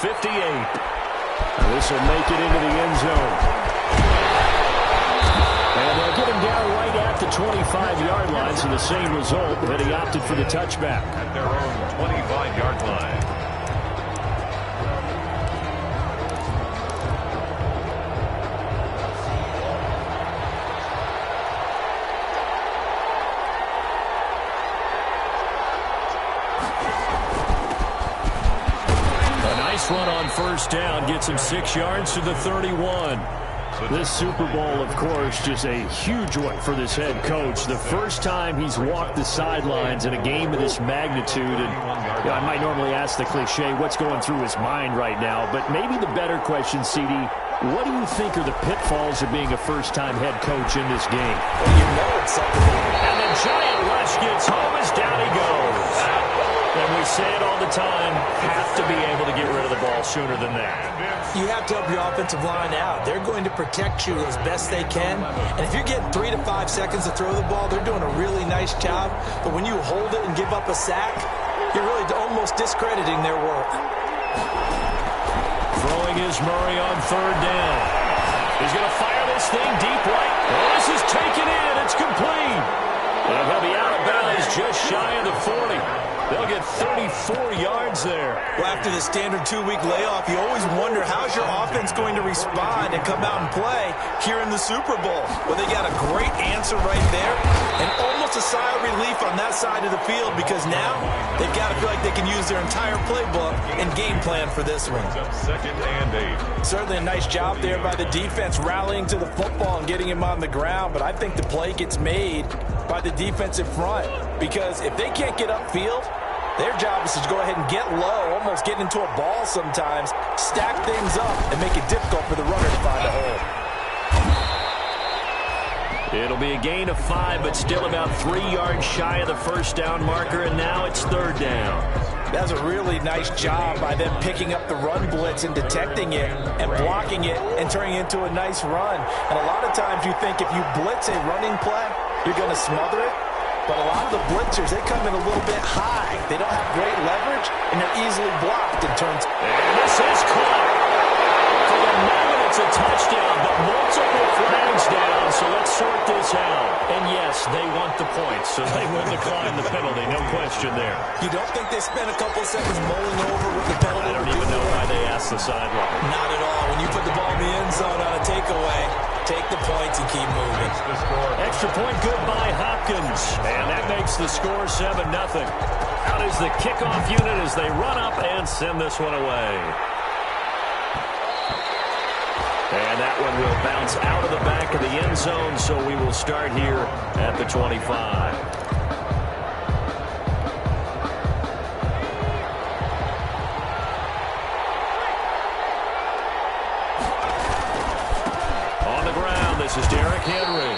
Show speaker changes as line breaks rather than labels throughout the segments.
58. This will make it into the end zone. And they'll get him down right at the 25-yard line, so the same result, but he opted for the touchback.
At their own 25-yard line.
Run on first down gets him 6 yards to the 31. This Super Bowl, of course, just a huge one for this head coach. The first time he's walked the sidelines in a game of this magnitude. And I might normally ask the cliche, what's going through his mind right now? But maybe the better question, CD, what do you think are the pitfalls of being a first-time head coach in this game?
Well, you know it's something.
And the giant rush gets home as down he goes. And we say it all the time, have to be able to get rid of the ball sooner than that.
You have to help your offensive line out. They're going to protect you as best they can. And if you're getting 3 to 5 seconds to throw the ball, they're doing a really nice job. But when you hold it and give up a sack, you're really almost discrediting their work.
Throwing is Murray on third down. He's going to fire this thing deep right. Oh, this is taken in. It's complete. And he'll be out of bounds just shy of the 40. They'll get 34 yards there.
Well, after the standard 2-week layoff, you always wonder how's your offense going to respond and come out and play here in the Super Bowl. Well, they got a great answer right there and almost a sigh of relief on that side of the field because now they've got to feel like they can use their entire playbook and game plan for this one.
Second and 8.
Certainly a nice job there by the defense rallying to the football and getting him on the ground, but I think the play gets made by the defensive front because if they can't get upfield, their job is to go ahead and get low, almost get into a ball sometimes, stack things up, and make it difficult for the runner to find a hole.
It'll be a gain of 5, but still about 3 yards shy of the first down marker, and now it's third down.
That's a really nice job by them picking up the run blitz and detecting it and blocking it and turning it into a nice run. And a lot of times you think if you blitz a running play, you're going to smother it. But a lot of the blitzers, they come in a little bit high. They don't have great leverage, and they're easily blocked in terms.
And this is caught. For the moment, it's a touchdown, but multiple flags down, so let's sort this out. And yes, they want the points, so they will decline the penalty, no question there.
You don't think they spent a couple seconds mulling over with the penalty?
I don't even know why they asked the sideline.
Not at all. When you put the ball in the end zone on a takeaway, take the points and keep moving.
Extra point good by Hopkins. And that makes the score 7-0. Out is the kickoff unit as they run up and send this one away. And that one will bounce out of the back of the end zone, so we will start here at the 25. This is Derrick Henry.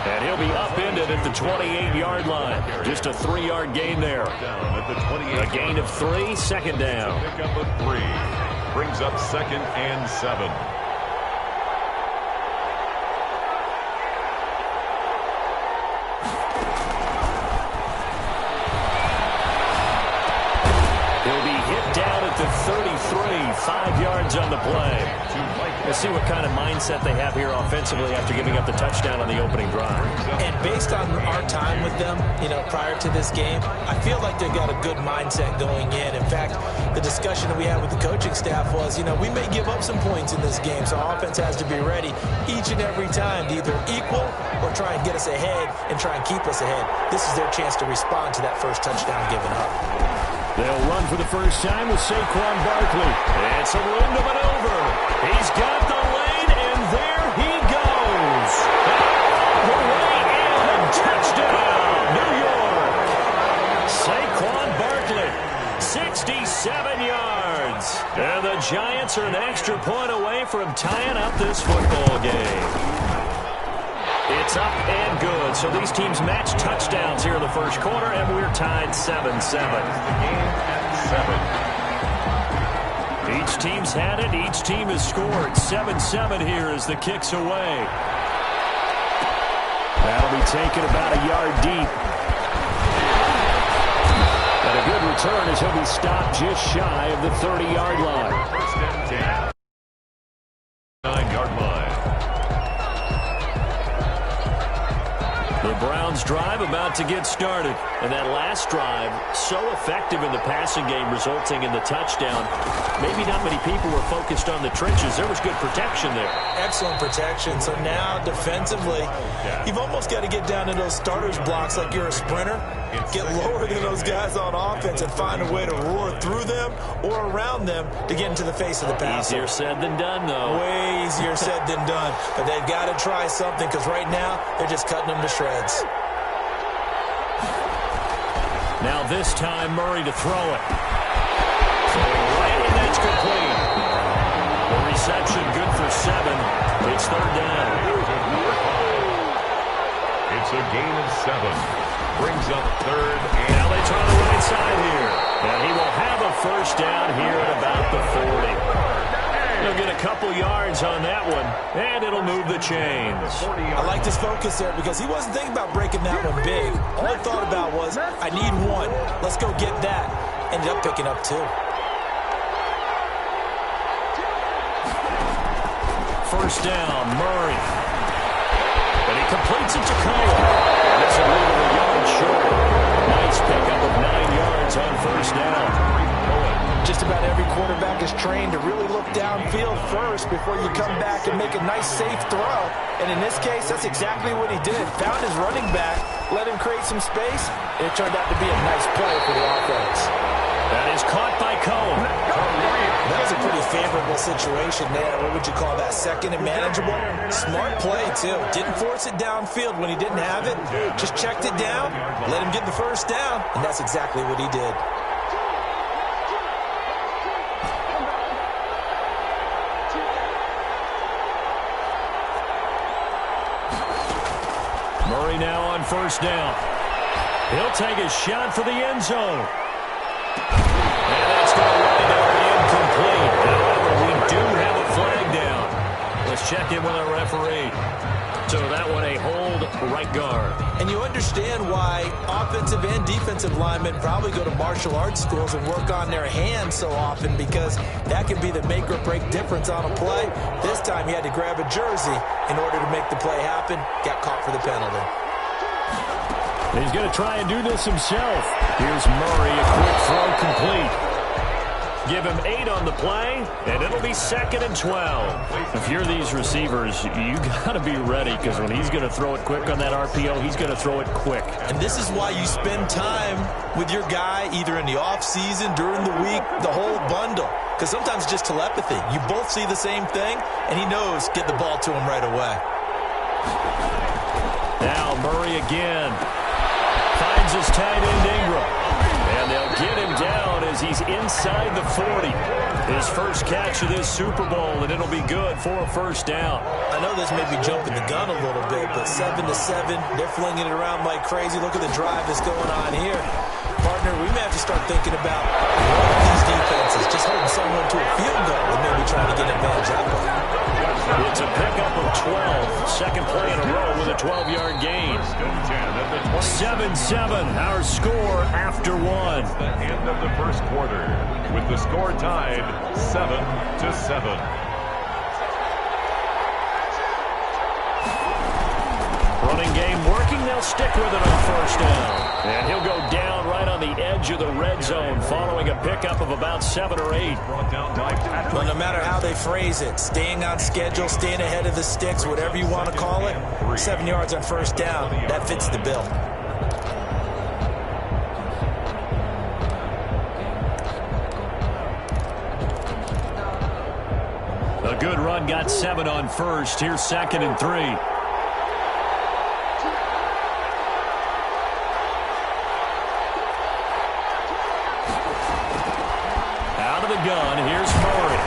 And he'll be upended at the 28-yard line. Just a 3-yard gain there. A gain of 3, second down.
Pick up a 3. Brings up second and 7.
He'll be hit down at the 33, 5 yards on the play. Let's see what kind of mindset they have here offensively after giving up the touchdown on the opening drive.
And based on our time with them, prior to this game, I feel like they've got a good mindset going in. In fact, the discussion that we had with the coaching staff was, we may give up some points in this game, so our offense has to be ready each and every time to either equal or try and get us ahead and try and keep us ahead. This is their chance to respond to that first touchdown given up.
They'll run for the first time with Saquon Barkley. And some room to maneuver. He's got the lane, and there he goes. The way in, touchdown, New York. Saquon Barkley, 67 yards. And the Giants are an extra point away from tying up this football game. It's up and good. So these teams match touchdowns here in the first quarter, and we're tied 7-7. Each team's had it. Each team has scored. 7-7 here as the kick's away. That'll be taken about a yard deep. And a good return as he'll be stopped just shy of the 30-yard line.
First and 10. 9-yard line.
The Browns drive about to get started. And that last drive, so effective in the passing game, resulting in the touchdown. Maybe not many people were focused on the trenches. There was good protection there.
Excellent protection. So now, defensively, you've almost got to get down to those starters blocks like you're a sprinter. Get lower than those guys on offense and find a way to roar through them or around them to get into the face of the passer.
Easier said than done, though.
Way easier said than done. But they've got to try something because right now they're just cutting them to shreds.
Now this time Murray to throw it. Right, and that's complete. The reception good for 7. It's third down.
It's a gain of 7. Brings up third.
Now they try the right side here. And he will have a first down here at about the 40. He'll get a couple yards on that one, and it'll move the chains.
I like this focus there because he wasn't thinking about breaking that one big. All he thought about was, I need 1. Let's go get that. Ended up picking up 2.
First down, Murray. And he completes it to Cole. This will leave him a yard short. Nice pickup of 9 yards on first down.
Just about every quarterback is trained to really look downfield first before you come back and make a nice, safe throw. And in this case, that's exactly what he did. Found his running back, let him create some space, and it turned out to be a nice play for the offense.
That is caught by Cole.
That was a pretty favorable situation there. What would you call that? Second and manageable? Smart play, too. Didn't force it downfield when he didn't have it. Just checked it down, let him get the first down, and that's exactly what he did.
Murray now on first down. He'll take a shot for the end zone. And that's going to wind up incomplete. However, we do have a flag down. Let's check in with our referee. So that one a hold right guard.
And you understand why offensive and defensive linemen probably go to martial arts schools and work on their hands so often, because that can be the make or break difference on a play. This time he had to grab a jersey in order to make the play happen. Got caught for the penalty.
He's going to try and do this himself. Here's Murray, a quick throw complete. Give him 8 on the play, and it'll be 2nd and 12. If you're these receivers, you got to be ready, because when he's going to throw it quick on that RPO, he's going to throw it quick.
And this is why you spend time with your guy either in the offseason, during the week, the whole bundle. Because sometimes it's just telepathy. You both see the same thing, and he knows get the ball to him right away.
Now Murray again. Finds his tight end Ingram. And they'll get him down as he's inside the 40. His first catch of this Super Bowl, and it'll be good for a first down.
I know this may be jumping the gun a little bit, but 7-7, they're flinging it around like crazy. Look at the drive that's going on here. Partner, we may have to start thinking about one of these defenses just holding someone to a field goal and maybe trying to get an advantage that way.
It's a pickup of 12. Second play in a row with a 12-yard gain. 7-7, our score after 1.
The end of the first quarter, with the score tied 7-7.
Running game working. They'll stick with it on first down. And he'll go down right on the edge of the red zone following a pickup of about 7 or 8.
Well, no matter how they phrase it, staying on schedule, staying ahead of the sticks, whatever you want to call it, 7 yards on first down, that fits the bill.
A good run got 7 on first. Here's 2nd and 3. Gun. Here's Murray.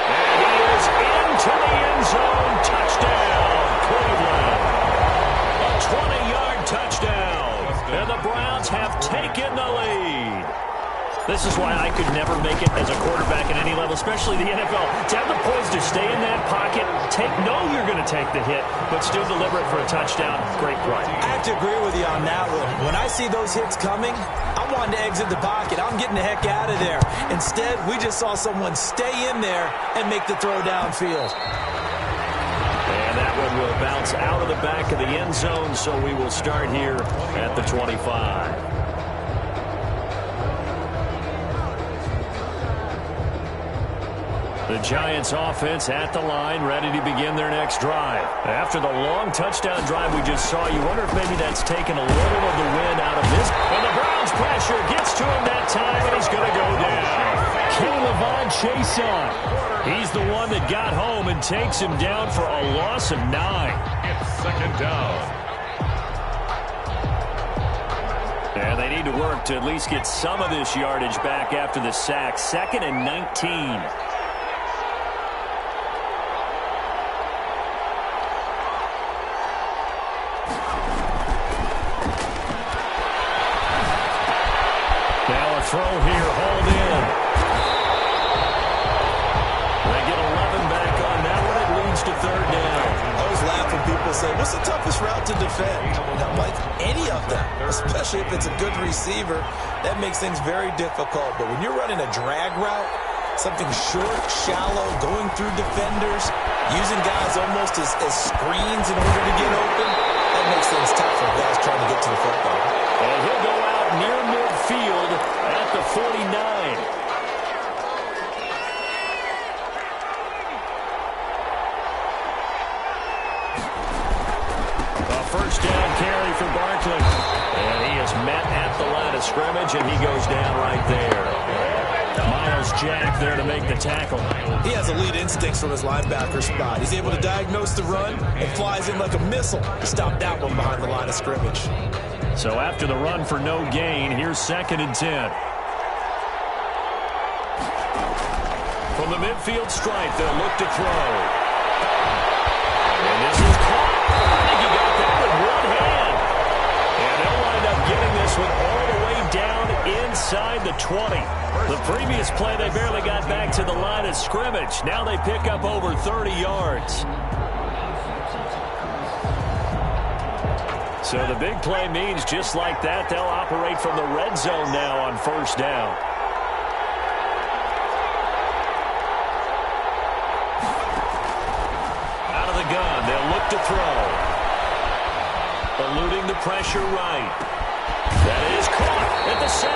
And he is into the end zone. Touchdown, Cleveland. A 20-yard touchdown. And the Browns have taken the lead. This is why I could never make it as a quarterback at any level, especially the NFL. To have the poise to stay in that pocket, know you're going to take the hit, but still deliver it for a touchdown. Great play.
I have to agree with you on that one. When I see those hits coming, I'm wanted to exit the pocket. I'm getting the heck out of there. Instead, we just saw someone stay in there and make the throw downfield.
And that one will bounce out of the back of the end zone, so we will start here at the 25. The Giants offense at the line, ready to begin their next drive. After the long touchdown drive we just saw, you wonder if maybe that's taken a little of the wind out of this. And the Browns pressure gets to him that time, and he's going to go down. K'Lavon Chaisson. He's the one that got home and takes him down for a loss of 9.
It's second down.
And they need to work to at least get some of this yardage back after the sack. 2nd and 19. Throw here, hold in. They get 11 back on that one. It leads to 3rd down.
I always laugh when people say, what's the toughest route to defend? And I'm like, any of them, especially if it's a good receiver. That makes things very difficult. But when you're running a drag route, something short, shallow, going through defenders, using guys almost as screens in order to get open, that makes things tough for guys trying to get to the football.
And he'll go out near midfield at the 49. A 1st down carry for Barkley. And he is met at the line of scrimmage, and he goes down right there. Miles Jack there to make the tackle.
He has elite instincts from his linebacker spot. He's able to diagnose the run and flies in like a missile to stop that one behind the line of scrimmage.
So after the run for no gain, here's 2nd and 10. From the midfield stripe, they'll look to throw. And this is caught. I think he got that with one hand. And they'll wind up getting this one all the way down inside the 20. The previous play, they barely got back to the line of scrimmage. Now they pick up over 30 yards. So the big play means just like that, they'll operate from the red zone now on 1st down. Out of the gun, they'll look to throw. Eluding the pressure right. That is caught at the 7.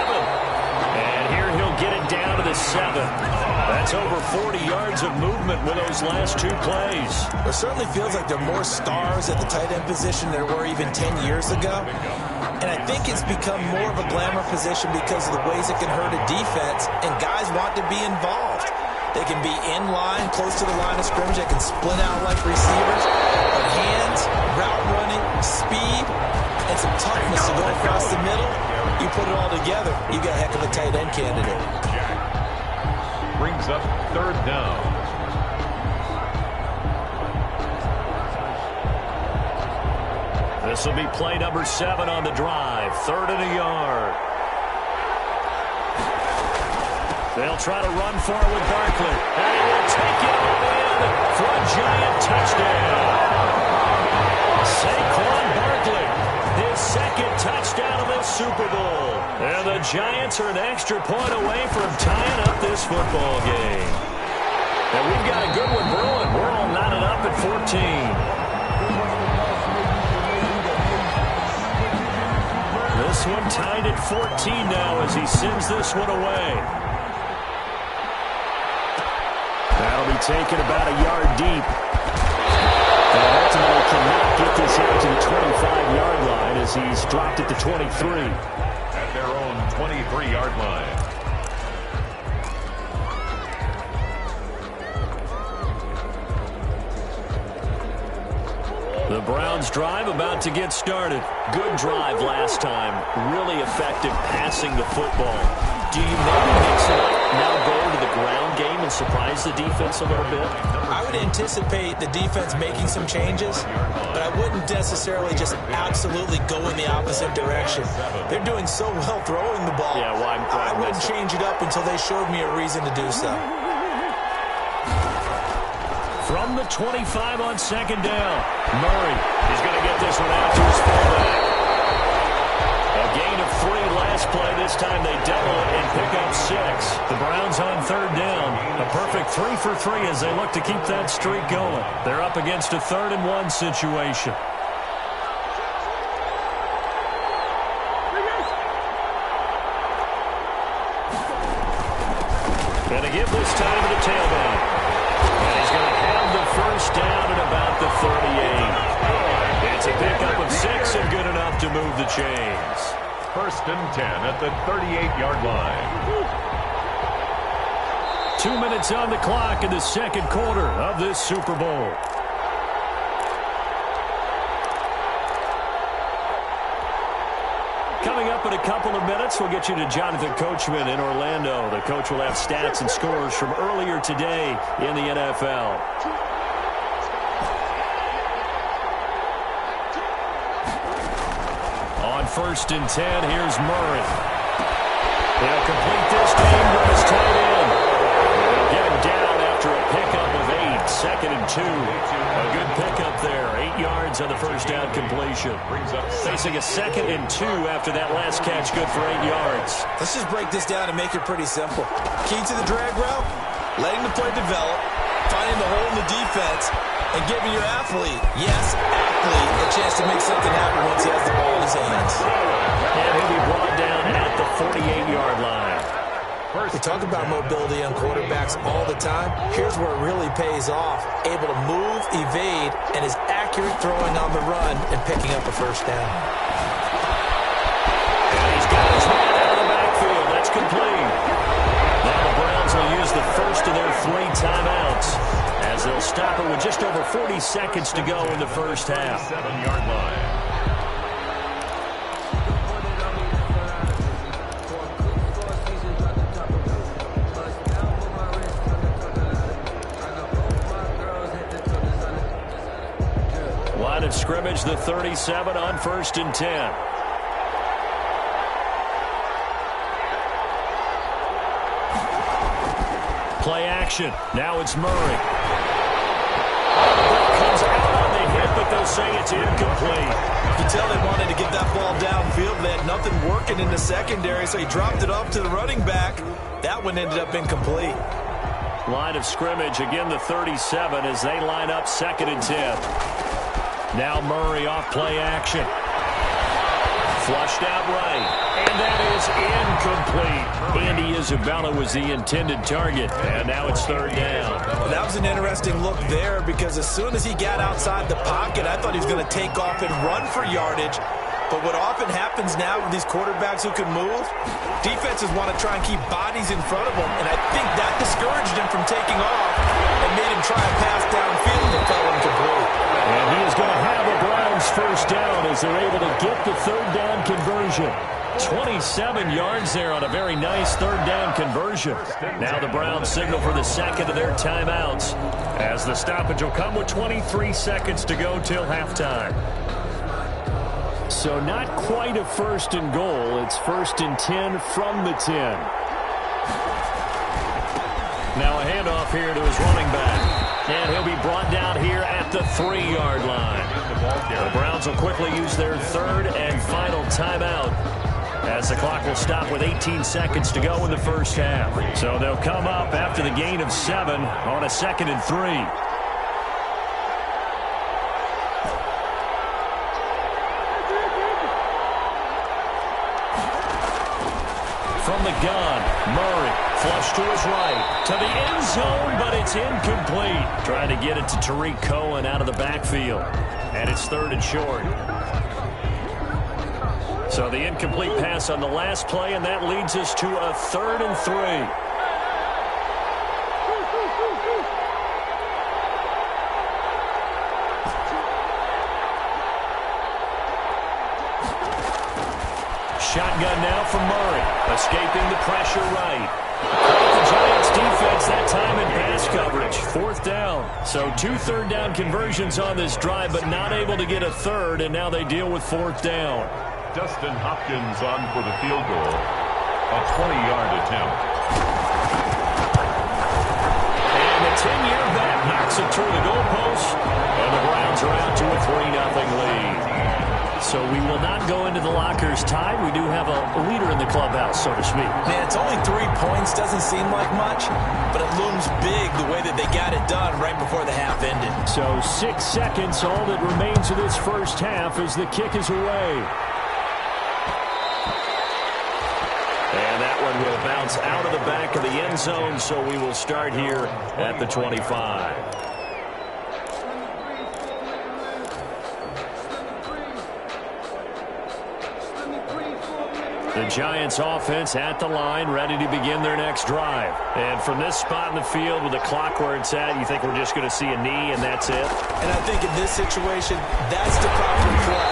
And here he'll get it down to the 7. That's over 40 yards of movement with those last 2 plays.
It certainly feels like there are more stars at the tight end position than there were even 10 years ago. And I think it's become more of a glamour position because of the ways it can hurt a defense, and guys want to be involved. They can be in line, close to the line of scrimmage. They can split out like receivers. But hands, route running, speed, and some toughness to go across the middle, you put it all together, you got a heck of a tight end candidate.
Brings up 3rd down.
This will be play number 7 on the drive. 3rd and a yard. They'll try to run for it with Barkley. And he will take it all in for a giant touchdown. Saquon Barkley, his 2nd touchdown of this Super Bowl. And the Giants are an extra point away from tying up this football game. And we've got a good one brewing. We're all knotted up at 14. This one tied at 14 now as he sends this one away. That'll be taken about a yard deep. And ultimately cannot get this out to the 25-yard line as he's dropped at the 23.
At their own 23-yard line.
The Browns drive about to get started. Good drive last time. Really effective passing the football. Do you maybe mix it up, now go to the ground game and surprise the defense a little bit?
I would anticipate the defense making some changes, but I wouldn't necessarily just absolutely go in the opposite direction. They're doing so well throwing the ball.
Yeah, well,
I wouldn't change it up until they showed me a reason to do so.
From the 25 on 2nd down, Murray is going to get this one out to his fullback. A gain gain of 3 last play. This time they double it and pick up 6. The Browns on third down. A perfect 3 for 3 as they look to keep that streak going. They're up against a 3rd and 1 situation. Going to give this time to the tailback. And he's going to have the first down at about the 38. It's a pickup of 6 and good enough to move the chains.
1st and 10 at the 38-yard line.
2 minutes on the clock in the second quarter of this Super Bowl. Coming up in a couple of minutes, we'll get you to Jonathan Coachman in Orlando. The coach will have stats and scores from earlier today in the NFL. On 1st and 10, here's Murray. They'll complete this game to his tight end. They'll get him down after a pickup of 8. 2nd and 2. A good pickup there. 8 yards on the first down completion. Facing a 2nd and 2 after that last catch, good for 8 yards.
Let's just break this down and make it pretty simple. Key to the drag route, letting the play develop, finding the hole in the defense, and giving your athlete, yes, athlete, a chance to make something happen once he has the ball in his hands.
And he'll be brought down at the 48-yard line.
We talk about mobility on quarterbacks all the time. Here's where it really pays off. Able to move, evade, and is accurate throwing on the run and picking up a first down.
And he's got his man out of the backfield. That's complete. Now the Browns will use the first of their 3 timeouts as they'll stop it with just over 40 seconds to go in the first half.
7-yard line.
Line of scrimmage, the 37 on 1st and 10. Play action. Now it's Murray. Comes out on the hit, but they'll say it's incomplete.
You can tell they wanted to get that ball downfield. They had nothing working in the secondary, so he dropped it off to the running back. That one ended up incomplete.
Line of scrimmage, again the 37 as they line up 2nd and 10. Now Murray off play action. Flushed out right. And that is incomplete. Andy Isabella was the intended target. And now it's 3rd down.
That was an interesting look there because as soon as he got outside the pocket, I thought he was going to take off and run for yardage. But what often happens now with these quarterbacks who can move, defenses want to try and keep bodies in front of them. And I think that discouraged him from taking off and made him try a pass downfield that fell incomplete.
And he is going to have a Browns first down as they're able to get the 3rd down conversion. 27 yards there on a very nice 3rd down conversion. Now the Browns signal for the 2nd of their timeouts as the stoppage will come with 23 seconds to go till halftime. So not quite a 1st and goal. It's 1st and 10 from the 10. Now a handoff here to his running back. And he'll be brought down here at the 3-yard line. The Browns will quickly use their 3rd and final timeout as the clock will stop with 18 seconds to go in the first half. So they'll come up after the gain of 7 on a 2nd and 3. From the gun, Murray, flush to his right, to the end zone, but it's incomplete. Trying to get it to Tariq Cohen out of the backfield, and it's 3rd and short. So the incomplete pass on the last play, and that leads us to a 3rd and 3. Shotgun now from Murray, escaping the pressure right. The Giants defense that time in pass coverage. 4th down. So 2 3rd down conversions on this drive, but not able to get a 3rd, and now they deal with 4th down.
Dustin Hopkins on for the field goal. A 20-yard attempt.
And the 10-year vet knocks it through the goalpost, and the Browns are out to a 3-0 lead. So we will not go into the lockers tied. We do have a leader in the clubhouse, so to speak.
Man, it's only 3 points. Doesn't seem like much, but it looms big the way that they got it done right before the half ended.
So 6 seconds, all that remains of this first half as the kick is away. And that one will bounce out of the back of the end zone, so we will start here at the 25. The Giants offense at the line, ready to begin their next drive. And from this spot in the field with the clock where it's at, you think we're just going to see a knee and that's it?
And I think in this situation, that's the proper play.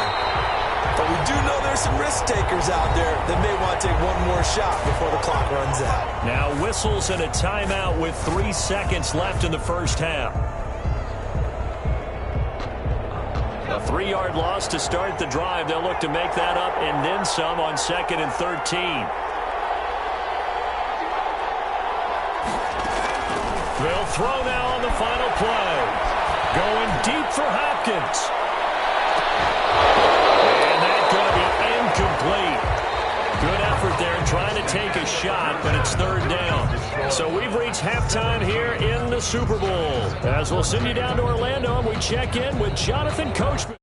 But we do know there's some risk takers out there that may want to take one more shot before the clock runs out.
Now whistles and a timeout with 3 seconds left in the first half. A 3-yard loss to start the drive. They'll look to make that up and then some on 2nd and 13. They'll throw now on the final play. Going deep for Hopkins. And that's going to be incomplete. Good effort there trying to take a shot, but it's 3rd down. So we've reached halftime here in the Super Bowl. As we'll send you down to Orlando, and we check in with Jonathan Coachman.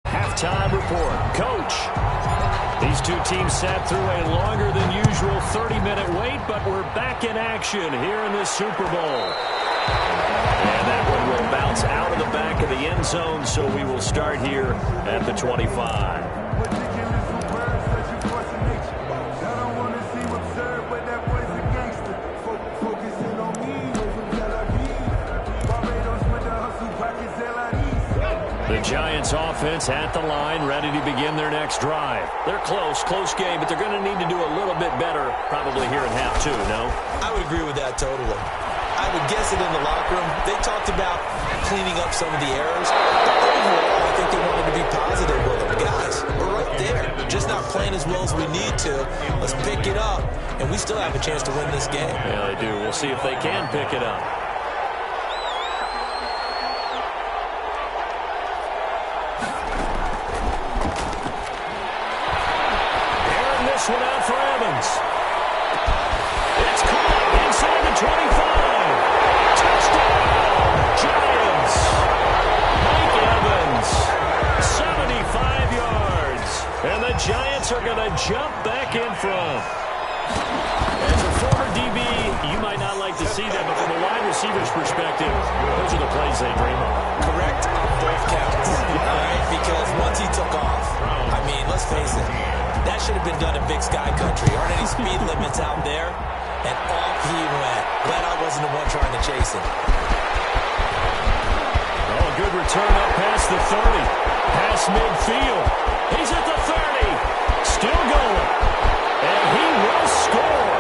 Halftime report. Coach, these two teams sat through a longer than usual 30-minute wait, but we're back in action here in the Super Bowl. And that one will bounce out of the back of the end zone, so we will start here at the 25. The Giants offense at the line, ready to begin their next drive. They're close game, but they're going to need to do a little bit better probably here in half 2, no?
I would agree with that totally. I would guess it in the locker room. They talked about cleaning up some of the errors. But overall, I think they wanted to be positive with them. Guys, we're right there. Just not playing as well as we need to. Let's pick it up, and we still have a chance to win this game.
Yeah, they do. We'll see if they can pick it up. One out for Evans. It's caught inside the 25. Touchdown, Giants. Mike Evans, 75 yards. And the Giants are going to jump back in front. As a former DB, you might not like to see that, but from a wide receiver's perspective, those are the plays they dream of.
Correct on both counts. All right, because once he took off, I mean, let's face it, that should have been done in Big Sky Country. Aren't any speed limits out there? And off he went. Glad I wasn't the one trying to chase him.
Oh, a good return up past the 30. Past midfield. He's at the 30. Still going. And he will score.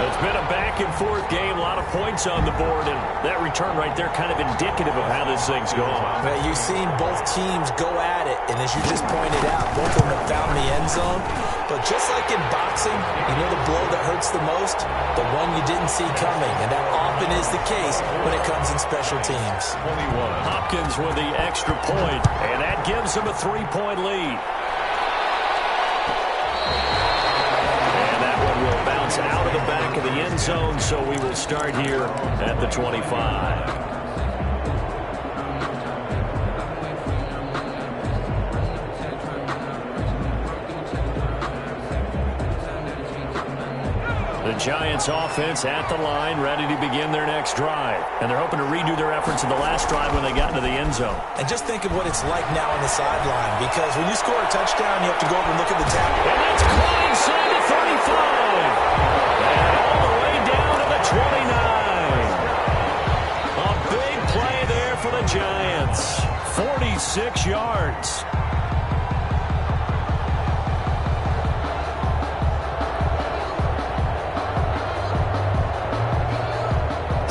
It's been a back-and-forth game, a lot of points on the board, and that return right there kind of indicative of how this thing's going.
Well, you've seen both teams go at it, and as you just pointed out, both of them have found the end zone. But just like in boxing, you know the blow that hurts the most? The one you didn't see coming, and that often is the case when it comes in special teams.
Hopkins with the extra point, and that gives them a 3-point lead. Will bounce out of the back of the end zone, so we will start here at the 25. The Giants offense at the line, ready to begin their next drive. And they're hoping to redo their efforts in the last drive when they got into the end zone.
And just think of what it's like now on the sideline, because when you score a touchdown, you have to go over and look at the tackle.
And that's caught inside the 35. And all the way down to the 29. A big play there for the Giants. 46 yards.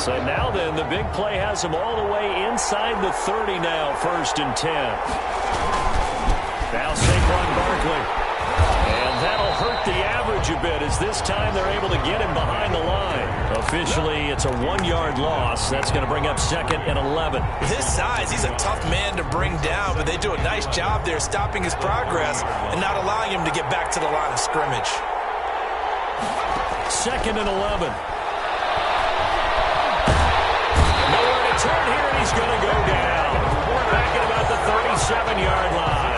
So now then, the big play has them all the way inside the 30 now, 1st and 10. Now Saquon Barkley. And that'll hurt the average a bit as this time they're able to get him behind the line. A officially, it's a 1-yard loss. That's going to bring up 2nd and 11.
With his size, he's a tough man to bring down, but they do a nice job there stopping his progress and not allowing him to get back to the line of scrimmage.
2nd and 11. Nowhere to turn here, and he's going to go down. Back at about the 37-yard line.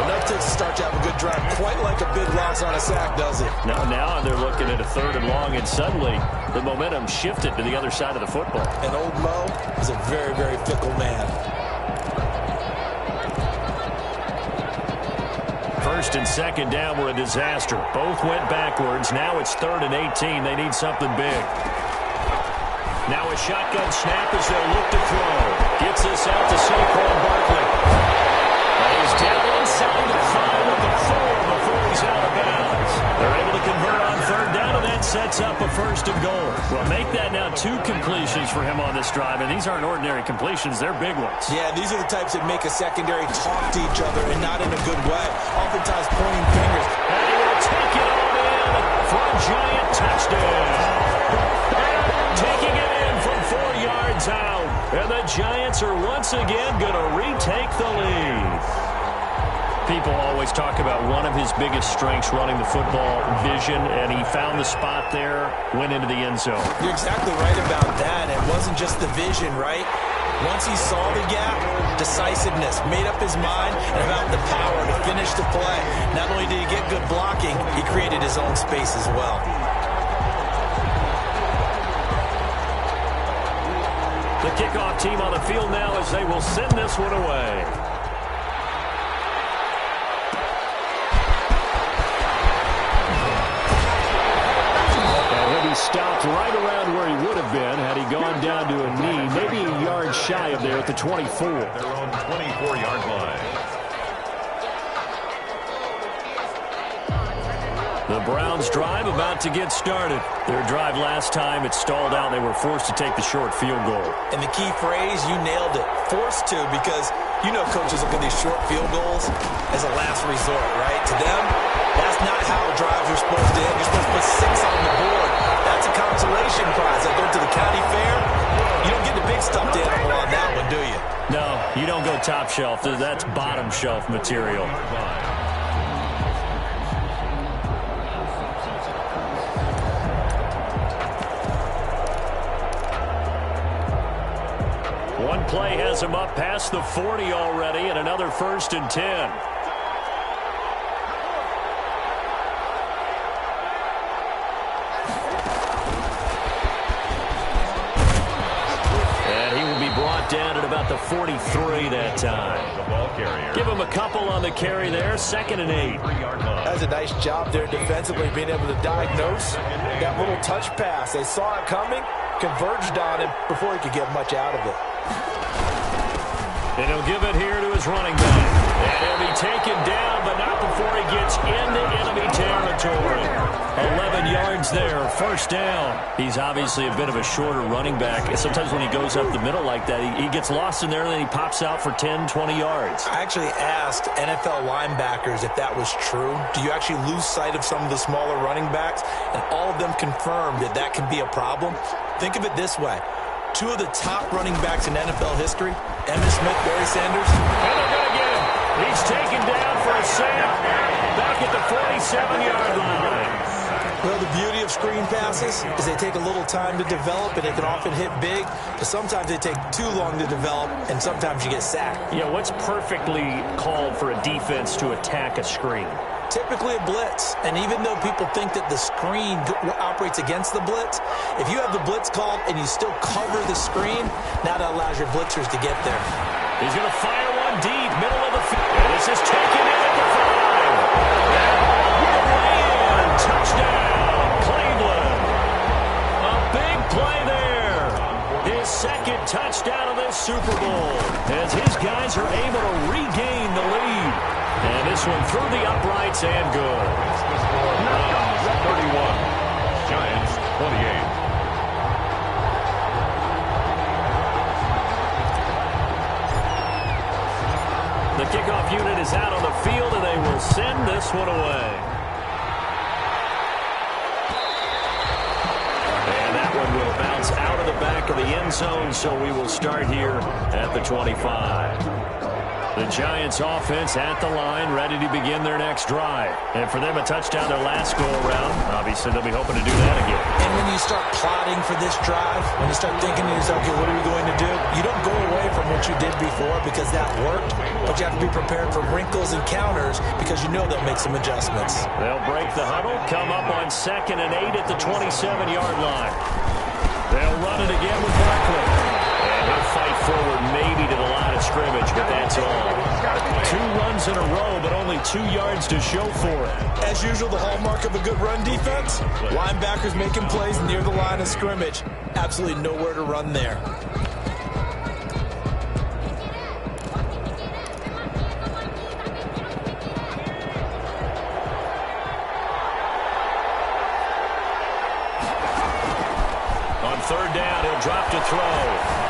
Enough to start to have a good drive. Quite like a big loss on a sack, does it?
Now they're looking at a 3rd and long, and suddenly the momentum shifted to the other side of the football.
And old Mo is a very, very fickle man.
1st and 2nd down were a disaster. Both went backwards. Now it's 3rd and 18. They need something big. Now a shotgun snap as they look to throw. Gets this out to Saquon Barkley. He's down inside the 5 with the 4 before he's out of bounds. They're able to convert on 3rd down, and that sets up a 1st and goal. Well, make that now 2 completions for him on this drive, and these aren't ordinary completions. They're big ones.
Yeah, these are the types that make a secondary talk to each other, and not in a good way. Oftentimes pointing fingers.
And he will take it all in for a giant touchdown. Taking it in from 4 yards out. And the Giants are once again going to retake the lead. People always talk about one of his biggest strengths running the football, vision, and he found the spot there, went into the end zone.
You're exactly right about that. It wasn't just the vision, right? Once he saw the gap, decisiveness, made up his mind, and about the power to finish the play. Not only did he get good blocking, he created his own space as well.
The kickoff team on the field now as they will send this one away. Stopped right around where he would have been had he gone down to a knee, maybe a yard shy of there at the 24.
Their own 24-yard line.
The Browns drive about to get started. Their drive last time, it stalled out. They were forced to take the short field goal.
And the key phrase, you nailed it. Forced to, because you know coaches look at these short field goals as a last resort, right? To them, that's not how drives are supposed to end. You're supposed to put 6 on the board. That's a consolation prize. Like going to the county fair, you don't get the big stuffed animal on that one, do you?
No, you don't go top shelf. That's bottom shelf material. One play has him up past the 40 already, and another 1st and 10. Down at about the 43 that time.
The ball carrier.
Give him a couple on the carry there. 2nd and 8.
3-yard line.
That's a nice job there defensively, being able to diagnose that little touch pass. They saw it coming, converged on him before he could get much out of it.
And he'll give it here to his running back. And he'll be taken down, but not before he gets into enemy territory. 11 yards there, 1st down. He's obviously a bit of a shorter running back. Sometimes when he goes up the middle like that, he gets lost in there, and then he pops out for 10, 20 yards.
I actually asked NFL linebackers if that was true. Do you actually lose sight of some of the smaller running backs? And all of them confirmed that that can be a problem. Think of it this way. 2 of the top running backs in NFL history, Emmitt Smith, Barry Sanders.
And they're going to get him. He's taken down for a sack back at the 47-yard line.
Well, the beauty of screen passes is they take a little time to develop, and they can often hit big, but sometimes they take too long to develop, and sometimes you get sacked.
Yeah, what's perfectly called for a defense to attack a screen?
Typically a blitz, and even though people think that the screen operates against the blitz, if you have the blitz called and you still cover the screen, now that allows your blitzers to get there.
He's going to fire one deep, middle of the field. And this is taken in at the 5. Touchdown, Cleveland. A big play there. His 2nd touchdown of this Super Bowl as his guys are able to regain the lead. And this one through the uprights and good.
The score, Browns 31, Giants 28.
The kickoff unit is out on the field, and they will send this one away. And that one back of the end zone, so we will start here at the 25. The Giants offense at the line, ready to begin their next drive. And for them, a touchdown their last go-around. Obviously, they'll be hoping to do that again.
And when you start plotting for this drive, when you start thinking to yourself, okay, what are we going to do? You don't go away from what you did before because that worked, but you have to be prepared for wrinkles and counters because you know they'll make some adjustments.
They'll break the huddle, come up on 2nd and 8 at the 27-yard line. They'll run it again with Barkley. And he'll fight forward maybe to the line of scrimmage, but that's all. 2 runs in a row, but only 2 yards to show for it.
As usual, the hallmark of a good run defense, linebackers making plays near the line of scrimmage. Absolutely nowhere to run there.
On 3rd down, he'll drop to throw.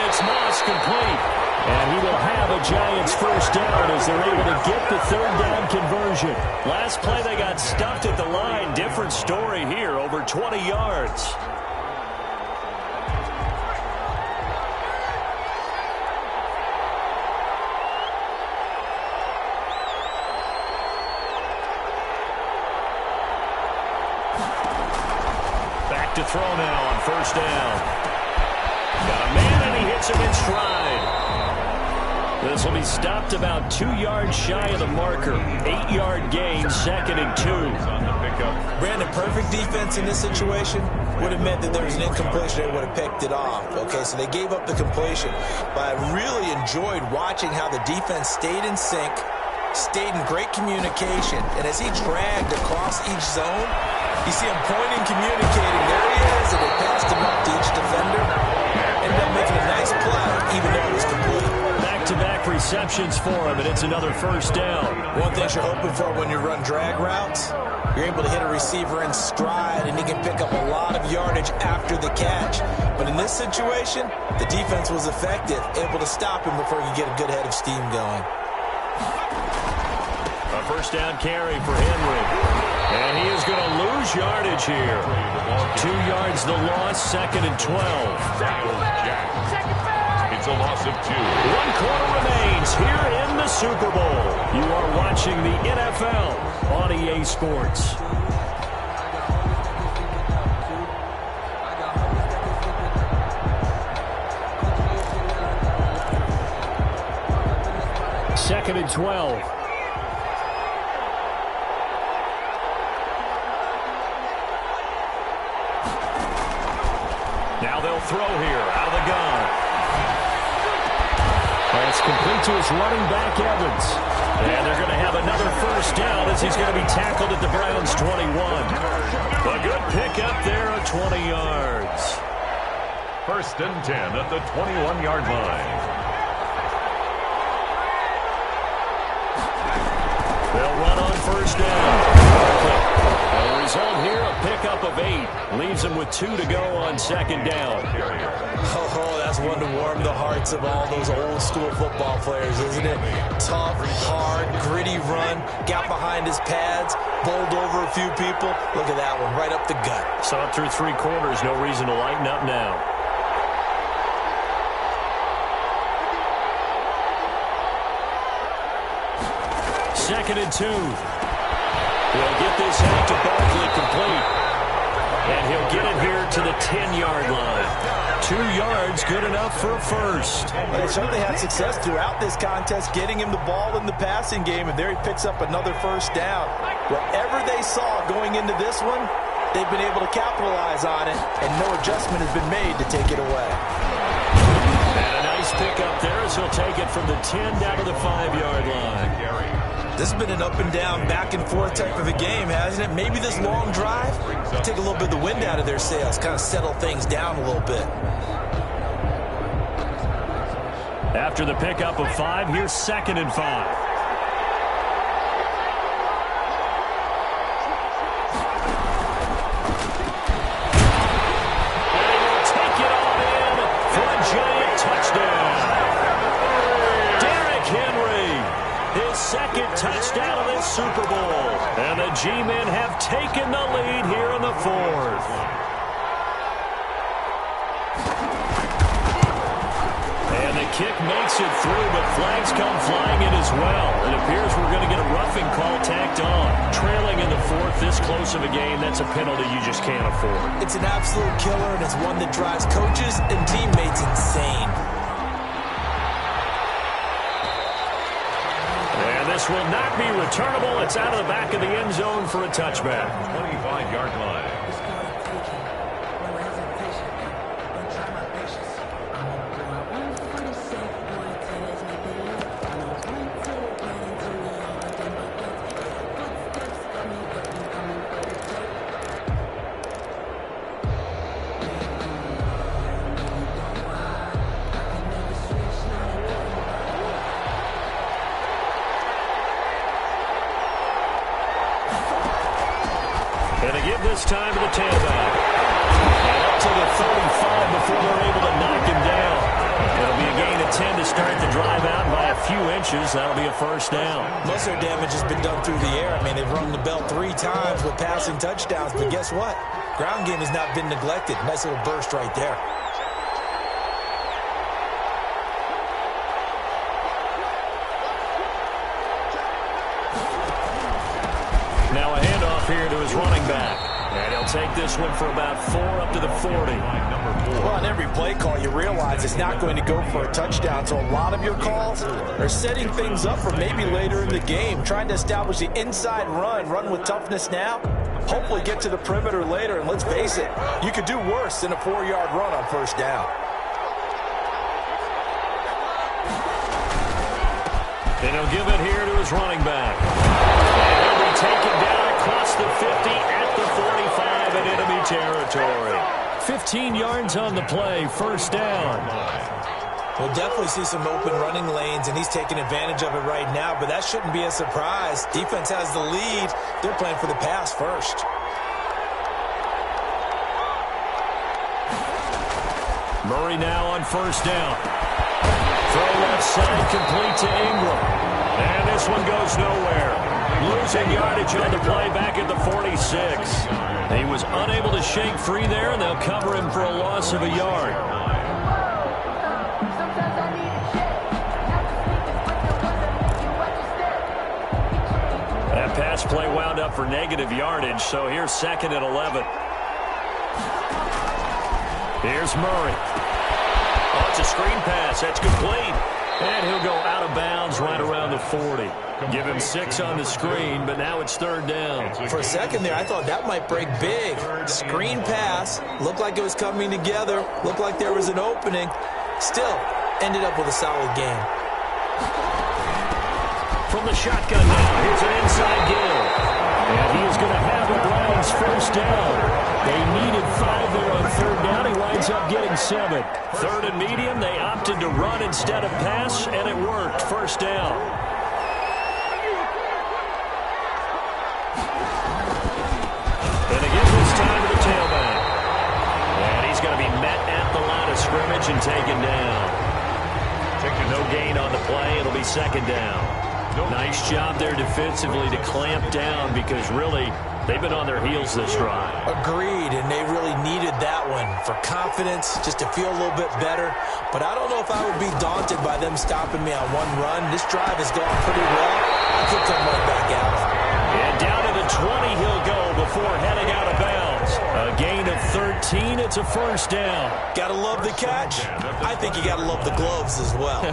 It's Moss complete. And he will have a Giants first down as they're able to get the 3rd down conversion. Last play they got stuffed at the line. Different story here, over 20 yards. Back to throw now on 1st down. Got a man, and he hits him in stride. This will be stopped about 2 yards shy of the marker. 8-yard gain, 2nd and 2.
Brandon, perfect defense in this situation would have meant that there was an incompletion. They would have picked it off. Okay, so they gave up the completion. But I really enjoyed watching how the defense stayed in sync, stayed in great communication. And as he dragged across each zone, you see him pointing, communicating. There he is, and they passed him up to each defender. Ended up making a nice play, even though it was complete.
Back-to-back receptions for him, and it's another first down.
One thing you're hoping for when you run drag routes, you're able to hit a receiver in stride, and he can pick up a lot of yardage after the catch. But in this situation, the defense was effective, able to stop him before he could get a good head of steam going.
A first down carry for Henry. And he is going to lose yardage here. 2 yards the loss, 2nd and 12.
It's a loss of 2.
1 quarter remains here in the Super Bowl. You are watching the NFL on EA Sports. Second and 12. Now they'll throw here out of the gun. That's complete to his running back, Evans. And they're going to have another first down as he's going to be tackled at the Browns' 21. A good pickup there of 20 yards.
1st and 10 at the 21-yard line.
They'll run on first down. The result here, a pickup of 8. Leaves them with 2 to go on 2nd down.
Oh, that's one to warm the hearts of all those old-school football players, isn't it? Tough, hard, gritty run. Got behind his pads, bowled over a few people. Look at that one, right up the gut.
Saw it through 3 quarters. No reason to lighten up now. Second and 2. He'll get this out to Barkley complete. And he'll get it here to the 10-yard line. 2 yards, good enough for a first.
They certainly had success throughout this contest, getting him the ball in the passing game, and there he picks up another first down. Whatever they saw going into this one, they've been able to capitalize on it, and no adjustment has been made to take it away.
And a nice pickup there as he'll take it from the 10 down to the 5-yard line.
This has been an up-and-down, back-and-forth type of a game, hasn't it? Maybe this long drive will take a little bit of the wind out of their sails, kind of settle things down a little bit.
After the pickup of 5, here's 2nd and 5. Second touchdown of this Super Bowl. And the G-men have taken the lead here in the 4th. kick makes it through, but flags come flying in as well. It appears we're going to get a roughing call tacked on. Trailing in the fourth, this close of a game, that's a penalty you just can't afford.
It's an absolute killer, and it's one that drives coaches and teammates insane.
And this will not be returnable. It's out of the back of the end zone for a touchback.
25-yard line.
And they give this time to the tailback. And up to the 35 before they're able to knock him down. It'll be a gain of 10 to start the drive out by a few inches. That'll be a first down.
Most of their damage has been done through the air. I mean, they've rung the bell 3 times with passing touchdowns. But guess what? Ground game has not been neglected. Nice little burst right there.
Now a handoff here to his running back. And he'll take this one for about 4 up to the 40.
Well, on every play call, you realize it's not going to go for a touchdown. So a lot of your calls are setting things up for maybe later in the game, trying to establish the inside run with toughness now. Hopefully get to the perimeter later, and let's face it, you could do worse than a 4-yard run on first down.
And he'll give it here to his running back. And he'll be taken down across the 50 at the 45 in enemy territory. 15 yards on the play, first down.
We'll definitely see some open running lanes, and he's taking advantage of it right now, but that shouldn't be a surprise. Defense has the lead. They're playing for the pass first.
Murray now on first down. Throw left side, complete to Ingram. And this one goes nowhere. Losing yardage on the play back at the 46. He was unable to shake free there, and they'll cover him for a loss of a yard. That pass play wound up for negative yardage, so here's 2nd and 11. Here's Murray. Oh, it's a screen pass. That's complete. And he'll go out of bounds right around the 40. Give him 6 on the screen, but now it's 3rd down.
For a second there, I thought that might break big. Screen pass. Looked like it was coming together. Looked like there was an opening. Still, ended up with a solid game.
From the shotgun now, here's an inside give. And he is going to have the Browns first down. They needed 5 there on 3rd down. He winds up getting 7. 3rd and medium, they opted to run instead of pass, and it worked. First down. And again this time to the tailback. And he's going to be met at the line of scrimmage and taken down. No gain on the play. It'll be 2nd down. Nice job there defensively to clamp down because really they've been on their heels this drive.
Agreed, and they really needed that one for confidence, just to feel a little bit better. But I don't know if I would be daunted by them stopping me on one run. This drive has gone pretty well. I could come right back out.
And down to the 20 he'll go before heading out of bounds. A gain of 13. It's a first down.
Gotta love the catch. I think you gotta love the gloves as well.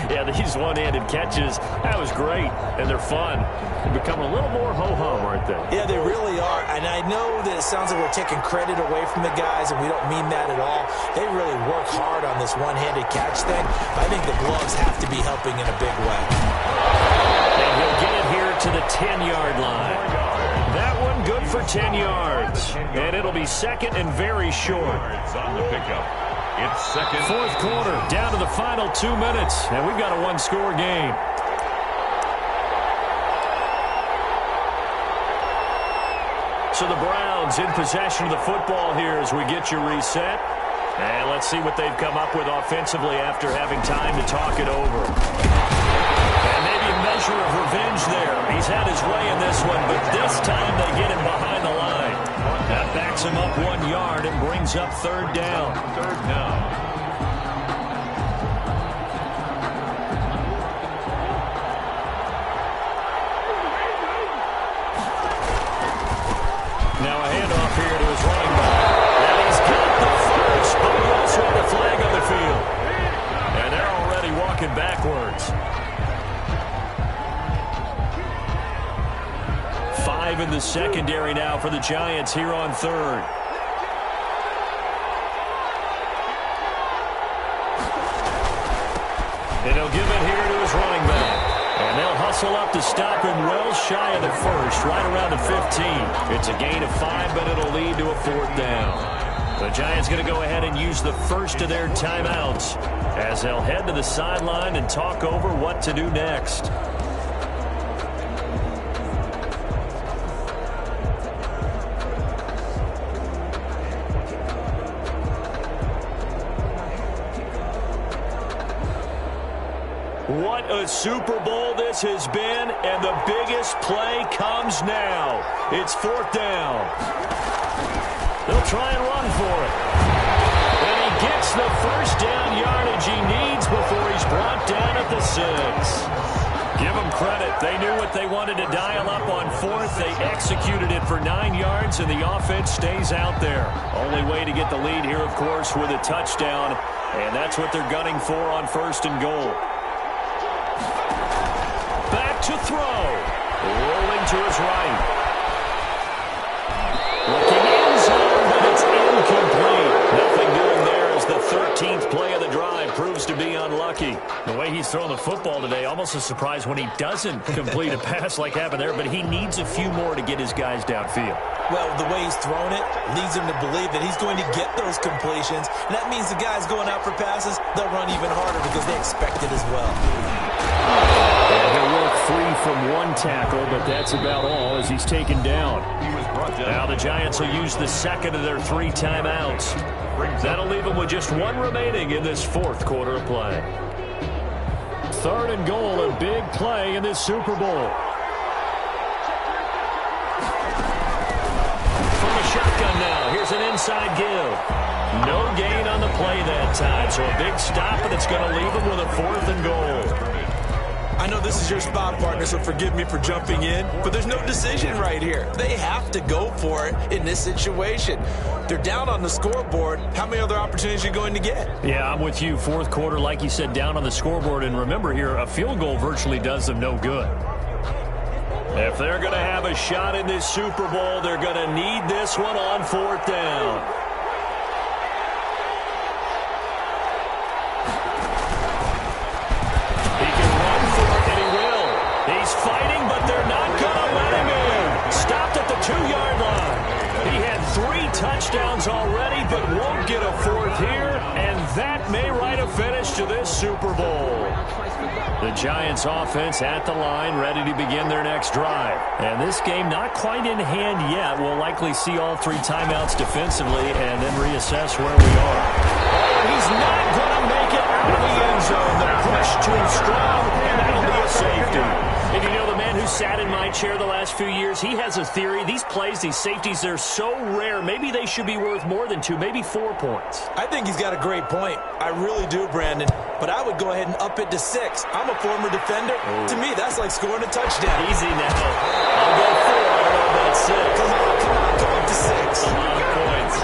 Yeah, these one-handed catches, that was great, and they're fun. They're becoming a little more ho-hum, aren't they?
Yeah, they really are. And I know that it sounds like we're taking credit away from the guys, and we don't mean that at all. They really work hard on this one-handed catch thing. I think the gloves have to be helping in a big way.
And he'll get it here to the 10-yard line. That one good for 10 yards. And it'll be 2nd and very short.
On the pickup. It's 2nd.
4th quarter, down to the final 2 minutes. And we've got a one-score game. So the Browns in possession of the football here as we get you reset. And let's see what they've come up with offensively after having time to talk it over. And maybe a measure of revenge there. He's had his way in this one, but this time they get him behind the line. That backs him up 1 yard and brings up 3rd down.
3rd down.
secondary now for the Giants here on third. And he'll give it here to his running back. And they'll hustle up to stop him well shy of the first, right around the 15. It's a gain of 5, but it'll lead to a 4th down. The Giants going to go ahead and use the first of their timeouts as they'll head to the sideline and talk over what to do next. What a Super Bowl this has been, and the biggest play comes now. It's 4th down. They'll try and run for it. And he gets the first down yardage he needs before he's brought down at the 6. Give them credit. They knew what they wanted to dial up on 4th. They executed it for 9 yards, and the offense stays out there. Only way to get the lead here, of course, with a touchdown, and that's what they're gunning for on 1st and goal. Back to throw. Rolling to his right. Looking in zone, but it's incomplete. Nothing doing there as the 13th play of the drive proves to be unlucky. The way he's thrown the football today, almost a surprise when he doesn't complete a pass like happened there, but he needs a few more to get his guys downfield.
Well, the way he's thrown it leads him to believe that he's going to get those completions. And that means the guys going out for passes, they'll run even harder because they expect it as well.
And he'll work free from one tackle, but that's about all as he's taken down. Now the Giants will use the second of their 3 timeouts. That'll leave them with just 1 remaining in this 4th quarter of play. 3rd and goal, a big play in this Super Bowl. Shotgun now. Here's an inside give. No gain on the play that time, so a big stop, and it's going to leave them with a 4th and goal.
I know this is your spot, partner, so forgive me for jumping in, but there's no decision right here. They have to go for it in this situation. They're down on the scoreboard. How many other opportunities are you going to get?
Yeah, I'm with you. 4th quarter, like you said, down on the scoreboard. And remember here, a field goal virtually does them no good. If they're going to have a shot in this Super Bowl, they're going to need this one on 4th down. He can run for it, and he will. He's fighting, but they're not going to let him in. Stopped at the 2-yard line. He had 3 touchdowns already, but won't get a 4th here, and that may write a finish to this Super Bowl. The Giants offense at the line, ready to begin their next drive. And this game not quite in hand yet. We'll likely see all 3 timeouts defensively and then reassess where we are. Oh, he's not going to make it out of the end zone. The push too strong, and that'll be a safety. And you know, the man who sat in my chair the last few years, he has a theory. These plays, these safeties, they're so rare. Maybe they should be worth more than 2, maybe 4 points.
I think he's got a great point. I really do, Brandon. But I would go ahead and up it to 6. I'm a former defender. Ooh. To me, that's like scoring a touchdown.
Easy now. I'll go 4. I don't know about 6.
Come on, up to 6.
A lot of points.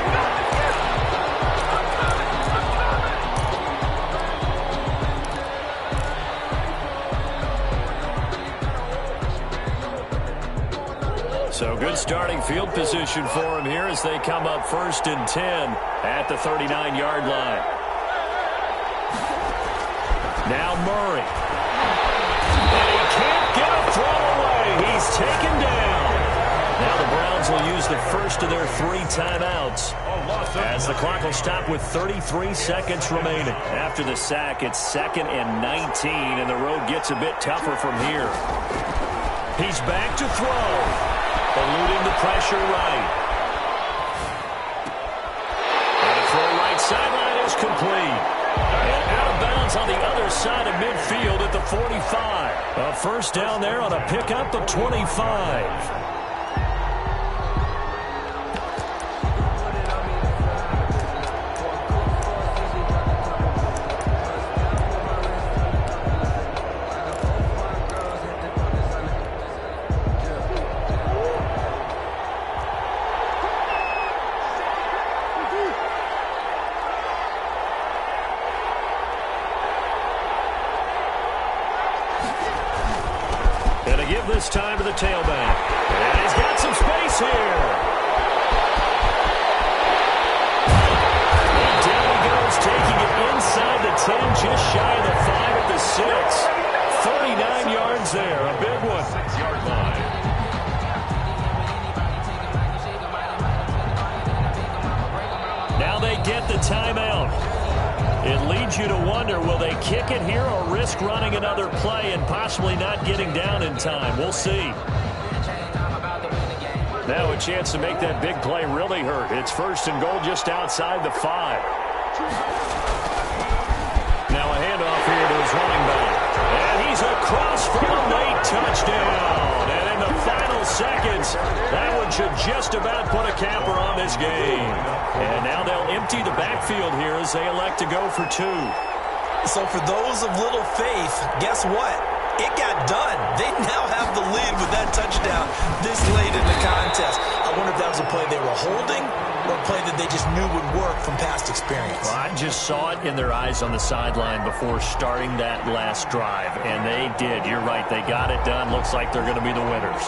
So good starting field position for him here as they come up 1st and 10 at the 39-yard line. Now Murray. And he can't get a throw away. He's taken down. Now the Browns will use the first of their 3 timeouts as the clock will stop with 33 seconds remaining. After the sack, it's 2nd and 19, and the road gets a bit tougher from here. He's back to throw. Eluding the pressure right. And a throw right sideline is complete. And out of bounds on the other side of midfield at the 45. A first down there on a pickup of 25. This time to the tailback. And get the timeout. It leads you to wonder, will they kick it here or risk running another play and possibly not getting down in time? We'll see. Now a chance to make that big play really hurt. It's 1st and goal just outside the 5. Now a handoff here to his running back. And he's across for a late touchdown. And in the final seconds, that one should just about put a capper on this game. And now they'll empty the backfield here as they elect to go for 2.
So for those of little faith, guess what? It got done. They now have the lead with that touchdown this late in the contest. I wonder if that was a play they were holding or a play that they just knew would work from past experience.
Well, I just saw it in their eyes on the sideline before starting that last drive, and they did. You're right. They got it done. Looks like they're going to be the winners.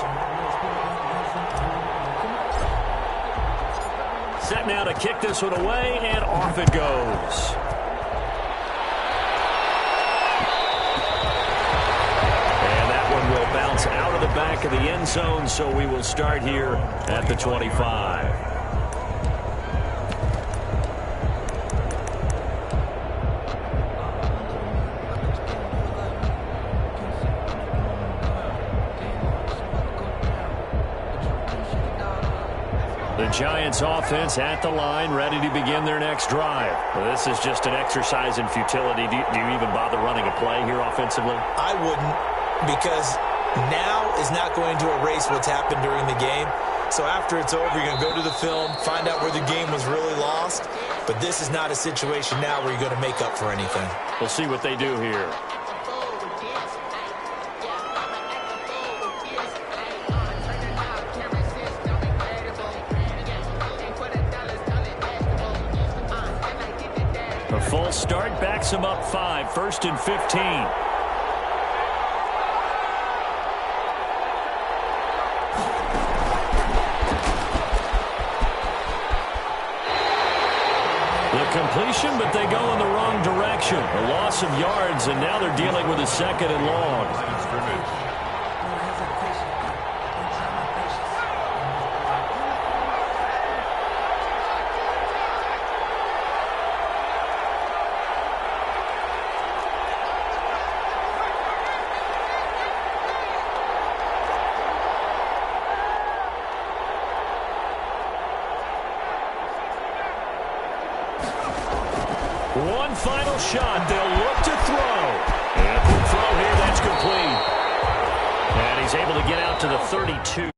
Set now to kick this one away, and off it goes. Will bounce out of the back of the end zone, so we will start here at the 25. The Giants offense at the line, ready to begin their next drive. Well, this is just an exercise in futility. Do you even bother running a play here offensively?
I wouldn't, because now is not going to erase what's happened during the game. So after it's over, you're going to go to the film, find out where the game was really lost. But this is not a situation now where you're going to make up for anything.
We'll see what they do here. A full start backs him up 5, 1st and 15. Completion, but they go in the wrong direction. A loss of yards, and now they're dealing with a 2nd and long. One final shot. They'll look to throw. And a quick throw here. That's complete. And he's able to get out to the 32.